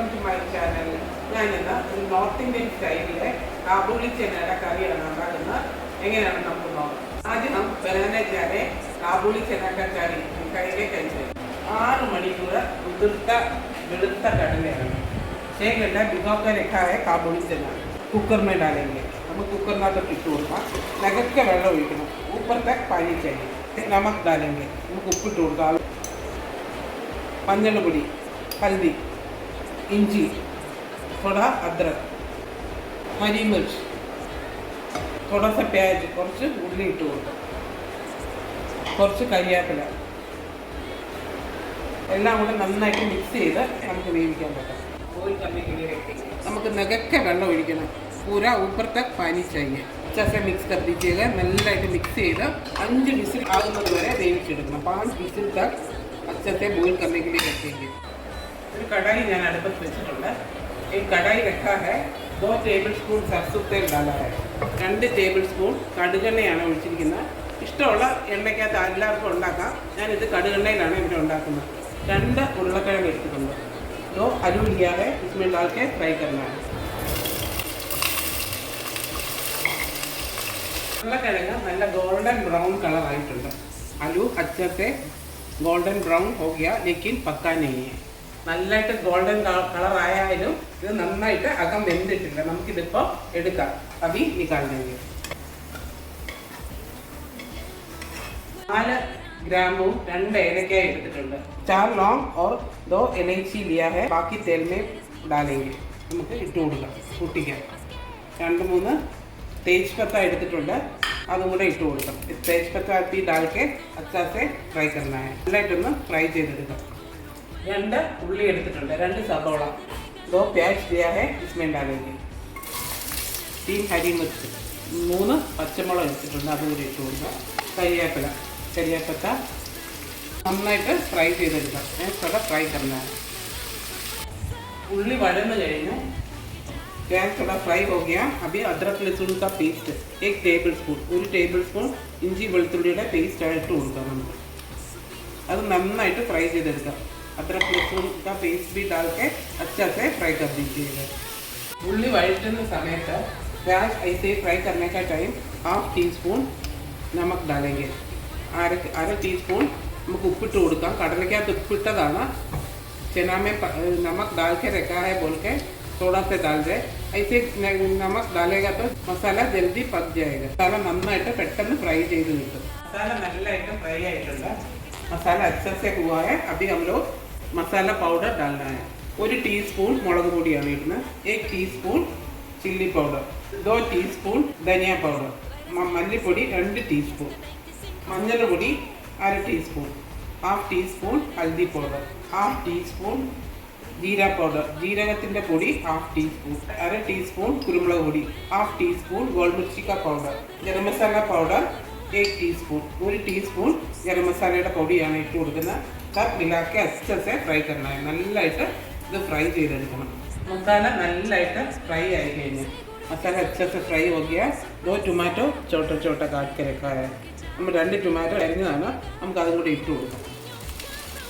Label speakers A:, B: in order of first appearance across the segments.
A: Welcome to my channel. ഞാനിന്ന് ഒരു north Indian സ്റ്റൈലിലെ Kabuli ചെന്നയുടെ കറിയാണ് ഉണ്ടാക്കുന്നത്. എങ്ങനെയാണ് നമുക്ക് നോക്കാം. ആദ്യം ബനാന ചാരെ കാബൂളി ചെന്നക്ക കറി കറിയിലേക്ക് അയച്ചു 6 മണിക്കൂർ ഉതിർത്ത വെളുത്ത കടലയാണ്. ശേഖരല്ല भिगोकर रखा है काबुली चना. कुकर में डालेंगे. हम कुकर में तो इट नगद के वेल्ला ഒഴിക്കണം. ऊपर तक पानी चाहिए. नमक डालेंगे. നമുക്ക് ഉപ്പിട്ട് കൊടുക്കാം. മഞ്ഞൾപ്പൊടി, हल्दी, इंजी, थोड़ा अदरक, हरी मिर्च, थोड़ा सा प्याज, കുറച്ച് ഉള്ളി ഇട്ട് കൊടുക്കാം, കുറച്ച് കരിയാപ്പില, എല്ലാം കൂടെ നന്നായിട്ട് മിക്സ് ചെയ്ത് നമുക്ക് വേവിക്കാൻ പറ്റും. ഓയിൽ കമ്മിക്ക് നമുക്ക് നികക്കെ വെള്ളം ഒഴിക്കണം. पूरा ऊपर तक पानी चाहिए. अच्छा से मिक्स कर दीजिएगा. നല്ലതായിട്ട് മിക്സ് ചെയ്ത് 5 വിസിൽ ആകുന്നത് വരെ വേവിച്ചെടുക്കണം. 5 വിസിൽ तक अच्छे से बॉईल करने के लिए रखेंगे. ഒരു കടായി ഞാൻ അടുപ്പത്ത് വെച്ചിട്ടുണ്ട്. ഈ കടായി रखा है 2 ടേബിൾ സ്പൂൺ सरसों तेल डाला है. 2 ടേബിൾ സ്പൂൺ കടുകെണ്ണയാണ് ഒഴിച്ചിരിക്കുന്നത്. ഇഷ്ടമുള്ള എണ്ണയ്ക്കകത്ത് എല്ലാവർക്കും ഉണ്ടാക്കാം. ഞാനിത് കടുകെണ്ണയിലാണ് ഇവിടെ ഉണ്ടാക്കുന്നത്. 2 ഉരുളക്കിഴങ്ങ് എടുത്തിട്ടുണ്ട്. 2 आलू लिया है, इसमें डाल के फ्राई करना है. ഉരുളക്കിഴങ്ങ് നല്ല ഗോൾഡൻ ബ്രൗൺ കളർ ആയിട്ടുണ്ട്. आलू अच्छे से गोल्डन ब्राउन हो गया लेकिन पक्का नहीं है. നല്ലതായിട്ട് ഗോൾഡൻ കളർ ആയാലും ഇത് നന്നായിട്ട് അകം വെന്തിട്ടില്ല. നമുക്കിതിപ്പോൾ എടുക്കാം. അഭി നിക്കാൽ देंगे. 4 ഗ്രാമ്പും 2 ഏലക്കായ എടുത്തിട്ടുണ്ട്. 4 लौंग और 2 इलायची लिया है. बाकी तेल में डालेंगे. നമുക്ക് ഇട്ട് കൊടുക്കാം, പൊട്ടിക്കാം. 2-3 तेजपत्ता എടുത്തിട്ടുണ്ട്. അതും കൂടെ ഇട്ട് കൊടുക്കാം. तेजपत्ता भी डाल के अच्छा से फ्राई करना है. നല്ലതായിട്ടൊന്ന് ഫ്രൈ ചെയ്തെടുക്കാം. 2 ഉള്ളി എടുത്തിട്ടുണ്ട്. 2 സവോള, 2 प्याज लिया है, इसमें डालेंगे. 3 हरी मिर्च, 3 പച്ചമുളക് എടുത്തിട്ടുണ്ട്. അതും കൂടി ഇട്ട് കൊടുക്കാം. കരിയാപ്പത്ത നന്നായിട്ട് ഫ്രൈ ചെയ്തെടുക്കാം. थोड़ा फ्राई करना है. ഉള്ളി വഴന്ന് കഴിഞ്ഞു. प्याज थोड़ा फ्राई हो गया. अभी अदरक लहसुन का paste 1 table spoon, 1 table spoon ഇഞ്ചി വെളുത്തുള്ളിയുടെ പേസ്റ്റ് ആയിട്ട് കൊടുക്കാം. നമുക്ക് അത് നന്നായിട്ട് ഫ്രൈ ചെയ്തെടുക്കാം. अदरक लहसुन का पेस्ट भी डाल के अच्छा से फ्राई कर दीजिएगा. उल्ली वഴറ്റുന്ന സമയത്ത് प्याज ऐसे फ्राई करने का टाइम 1/2 टीस्पून नमक डालेंगे. अरा टीस्पून നമുക്ക് ഉപ്പിട്ട് കൊടുക്കാം. കടലയ്ക്കകത്ത് ഉപ്പിട്ടതാണ്. चना में नमक डाल के रखा है बोल के थोड़ा सा डाल दे. ऐसे नमक डालेगा तो मसाला जल्दी पक जाएगा. मसाला നന്നായിട്ട് പെട്ടെന്ന് ഫ്രൈ ചെയ്ത് കിട്ടും. മസാല നല്ലതായിട്ട് ഫ്രൈ ആയിട്ടുണ്ട്. मसाला अच्छा से हुआ है. अभी हम लोग मसाला पाउडर डालना है. 1 टीस्पून മുളക് പൊടിയാണ് ഇടുന്നത്. 1 टीस्पून चिल्ली पाउडर, 2 टीस्पून धनिया पाउडर, മല്ലിപ്പൊടി 2 टीस्पून, മഞ്ഞൾപ്പൊടി 1/2 टीस्पून, 1/2 टीस्पूൺ हल्दी पाउडर, 1/2 टीस्पूൺ जीरा पाउडर, जीरकത്തിൻ്റെ പൊടി 1/2 टीस्पूൺ, 1/2 टीस्पूൺ കുരുമുളക് പൊടി, 1/2 टीस्पूൺ गोल मिर्ची का पाउडर, गरम मसाला पाउडर 1 टीस्पूൺ, 1 टीस्पूൺ गरम मसाലയുടെ പൊടിയാണ് ഇട്ട് കൊടുക്കുന്നത്. सब मिला के अच्छे से फ्राई करना है. നല്ലതായിട്ട് ഇത് ഫ്രൈ ചെയ്തെടുക്കണം. മസാല നല്ലതായിട്ട് ഫ്രൈ ആയി കഴിഞ്ഞു. मसाला अच्छे से फ्राई हो गया. 2 टमाटो छोटा छोटा काट के रखा है. നമ്മൾ 2 ടൊമാറ്റോ അരിഞ്ഞതാണ്. നമുക്ക് അതും കൂടി ഇട്ട് കൊടുക്കാം.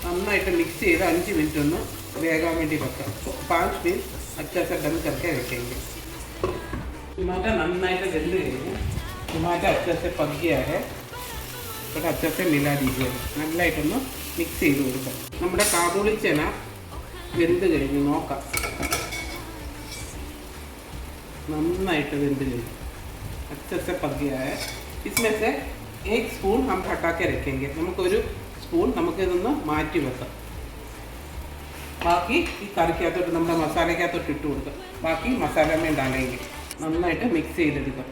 A: നന്നായിട്ട് മിക്സ് ചെയ്ത് 5 മിനിറ്റ് ഒന്ന് വേകാൻ വേണ്ടി വെക്കാം. 5 മിനിറ്റ് अच्छा से दम करके रखेंगे. टमाटर നന്നായിട്ട് വെന്ത് കഴിഞ്ഞു. टमाटर अच्छे से पक गया है. थोड़ा अच्छे से मिला दीजिए. നല്ലതായിട്ടൊന്ന് മിക്സ് ചെയ്ത് കൊടുക്കാം. നമ്മുടെ കാബൂളി ചന വെന്ത് കഴിഞ്ഞു. നോക്കാം. നന്നായിട്ട് വെന്ത് കഴിഞ്ഞു. अच्छे से पक गया है. इसमें से 1 स्पून हम हटा के रखेंगे. നമുക്കൊരു സ്പൂൺ നമുക്കിതൊന്ന് മാറ്റി വെക്കാം. ബാക്കി ഈ കറിക്കകത്തോട്ട് നമ്മുടെ മസാലയ്ക്കകത്തോട്ട് ഇട്ട് കൊടുക്കാം. ബാക്കി മസാല में डालेंगे. നന്നായിട്ട് മിക്സ് ചെയ്തെടുക്കാം.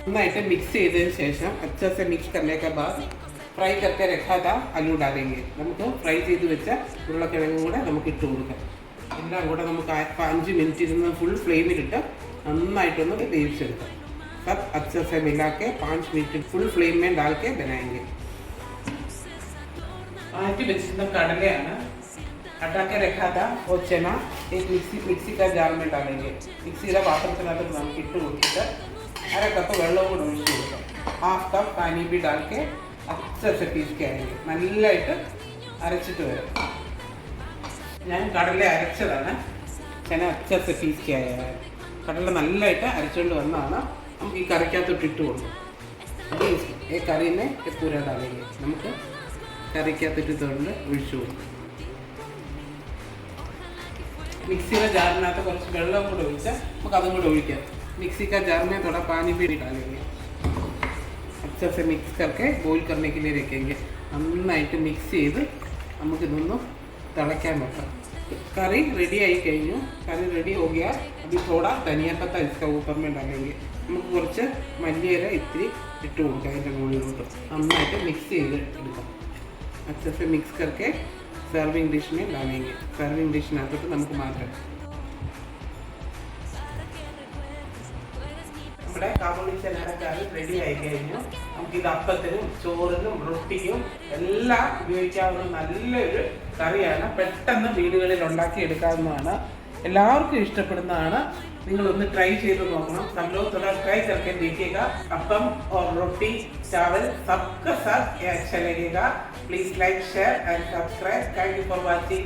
A: നന്നായിട്ട് മിക്സ് ചെയ്തതിന് ശേഷം अच्छा से मिक्स करने के बाद ഫ്രൈ करके रखा था आलू डालेंगे. നമുക്ക് ഫ്രൈ ചെയ്ത് വെച്ച ഉരുളക്കിഴങ്ങും കൂടെ നമുക്ക് ഇട്ട് കൊടുക്കാം. എല്ലാം കൂടെ നമുക്ക് 5 മിനിറ്റ് ഇരുന്ന് ഫുൾ ഫ്ലെയിമിലിട്ട് നന്നായിട്ടൊന്ന് വേവിച്ചെടുക്കാം. सब अच्छे से मिला के 5 मिनट फुल फ्लेम में डाल के बनाएंगे. आटी बेचना कड़लेയാണ്. हटा के रखा था वो चना एक मिक्सी का जार में डालेंगे. मिक्सीയുടെ പാത്രത്തിനകത്ത് നമുക്ക് ഇട്ട് കൊടുത്തിട്ട് 1/2 കപ്പ് വെള്ളം കൂടി ഒഴിച്ച് കൊടുക്കാം. 1/2 कप पानी भी डाल के अच्छे से पीस के आएंगे. നല്ലതായിട്ട് അരച്ചിട്ട് വരും. ഞാൻ കടല അരച്ചതാണ്. ചന അച്ഛ से पीस के आया है. കടല നല്ലതായിട്ട് അരച്ചുകൊണ്ട് വന്നതാണ്. നമുക്ക് ഈ കറിക്കകത്തോട്ട് ഇട്ട് കൊടുക്കും. അभी ഈ കറിനെ पूरा डालेंगे. നമുക്ക് കറിക്കകത്തോട്ട് ഇട്ടുകൊണ്ട് ഒഴിച്ചു കൊടുക്കും. മിക്സിയുടെ ജാറിനകത്ത് കുറച്ച് വെള്ളം കൂടെ ഒഴിച്ചാൽ നമുക്ക് അതും കൂടെ ഒഴിക്കാം. मिक्सी का जार में थोड़ा पानी भी डालेंगे. अच्छे से मिक्स करके बॉईल करने के लिए रखेंगे. നന്നായിട്ട് മിക്സ് ചെയ്ത് നമുക്കിതൊന്ന് തിളയ്ക്കാൻ വെക്കാം. करी रेडी आई കഴിഞ്ഞു. करी रेडी हो गया. अभी थोड़ा धनिया पत्ता इसका ऊपर में डालेंगे. നമുക്ക് കുറച്ച് മല്ലിയില ഇത്തിരി ഇട്ട് കൊടുക്കാം. അതിൻ്റെ മുകളിലോട്ട് നന്നായിട്ട് മിക്സ് ചെയ്ത് എടുക്കാം. अच्छे से मिक्स करके सर्विंग डिश में डालेंगे. सर्विंग डिशനകത്തോട്ട് നമുക്ക് മാറ്റാം. നമ്മുടെ കാബൂളി ചനയുടെ കറി റെഡി ആയി കഴിഞ്ഞു. നമുക്കിത് അപ്പത്തിനും ചോറിനും റൊട്ടിക്കും എല്ലാം ഉപയോഗിക്കാവുന്ന നല്ലൊരു കറിയാണ്. പെട്ടെന്ന് വീടുകളിൽ ഉണ്ടാക്കിയെടുക്കാവുന്നതാണ്. എല്ലാവർക്കും ഇഷ്ടപ്പെടുന്നതാണ്. നിങ്ങളൊന്ന് ട്രൈ ചെയ്ത് നോക്കണം. हम लोग थोड़ा ट्राई करके देखिएगा. അപ്പം और रोटी चावल सबका साथ ये अच्छा लगेगा. Please like share and subscribe. Thank you for watching.